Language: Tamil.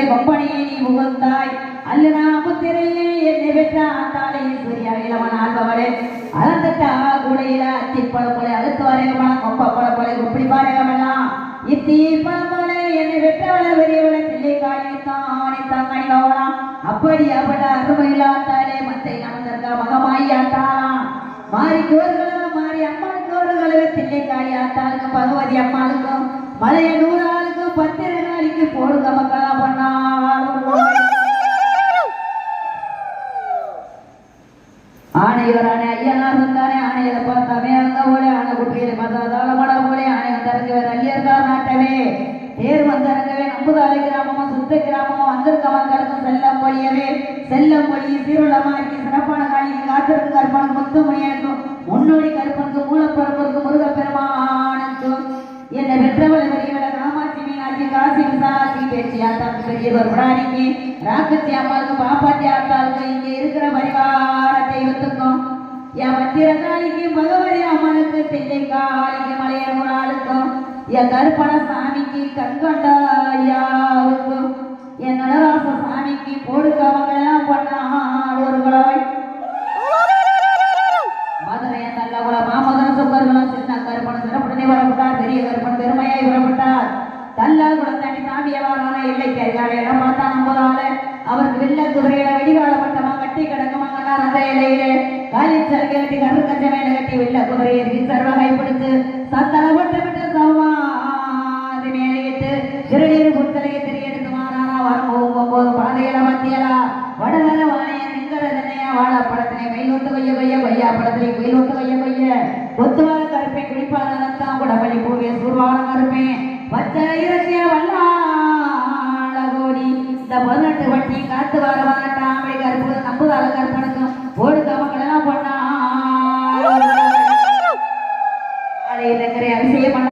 மதுரை கொம்பனையை நீ முகந்தாய் அல்லனா முத்திரையே என்னை பெற்ற ஆத்தாளை சூர்யா இளவன் ஆள்பவளே அளந்தட்டா கூடையில அத்திப்பழ போல அழுத்து வரைகமெல்லாம் கொப்ப பழ போல இப்படி பாருகமெல்லாம் இத்தி பழம்போல என்னை பெற்றவள பெரியவள சில்லை காணித்தானே தாங்கி கவலாம் அப்படி அப்பட அருமையில்லாத்தாலே மத்தை நமந்தற்கா மகமாயாத்தாளாம் மாறிக்கு ஒருகளும் மாறி அம்மாளுக்கு ஒருகளும் தில்லை காளி ஆத்தாளுக்கு பகவதி அம்மாளுக்கும் மலைய நூறாளுக்கும் பத்திரகாளிக்கு போடுங்க மக்களா பண்ணால் ஆணையவரானே ஐயனார் இருந்தானே ஆணையரை பார்த்தாமே அங்க போல ஆனை குட்டியில மதாதாள மட போலே ஆணை வந்தரங்கவே நல்லியர்கார் நாட்டவே தேர் வந்தரங்கவே நம்புதாலை கிராமமும் சுத்த கிராமமும் வந்திருக்க மக்களுக்கும் செல்லம் பொழியவே செல்லம் பொழி சீருளமாக்கி சிறப்பான காளிக்கு காத்திருக்கு கருப்பனுக்கு முத்துமணியனுக்கும் முன்னோடி கருப்பனுக்கு மூலப்பரப்பருக்கு முருகப்பெருமானுக்கும் என்னை பெற்றவளை பெரியவளை காமாட்சி மீனாட்சி காசி விசாலாட்சி பேச்சு ஆத்தாளுக்கு பெரியவர் புராணிக்கு ராக்கச்சி அம்மாளுக்கு பாப்பாத்தி ஆத்தாளுக்கு இங்க இருக்கிற பரிவார தெய்வத்துக்கும் என் பத்திரகாளிக்கு பகவதி அம்மனுக்கு தில்லை காளிக்கு மலையனூர் ஆளுக்கும் என் கருப்பண சாமிக்கு கண்கொண்ட ஐயாவுக்கும் என் நடராச சாமிக்கு போடுக்க மகளெல்லாம் பண்ணாளோர்களாய் மதுரைய நல்லகுல மாமதன சுப்பர்களும் சின்ன கருப்பன் சிறப்புடனே வரப்பட்டார் பெரிய கருப்பன் பெருமையாய் புறப்பட்டார் தல்லால் குளத்தண்ணி தாமியவாரான எல்லைக்கு அதிகாரியிடம் பார்த்தா நம்பதால அவருக்கு வெள்ள குதிரையில வெடிகாலப்பட்டமா கட்டி கிடக்குமாங்கன்னார் அந்த இலையிலே காலிச்சல் கட்டி கருக்கச்ச மேல கட்டி வெள்ள குதிரையை சர்வகை பிடிச்சு சத்தள விட்டு சமாதி மேலையிட்டு திருநீர் புத்தலையை திரியெடுத்து மாறானா வரும் போகும்போது பாதையில மத்தியலா வடதர வாணைய நிங்கரதனையா வாழப்படத்தினை கைலொத்து கொய்யா படத்திலே கைலொத்து கொய்ய கொத்துவார கருப்பை குளிப்பாதான் குடபலி பூவே சூர்வான கருப்பேன் பச்சை இறக்கிய வல்லாள கோடி இந்த 18 வட்டி காத்து வாரமான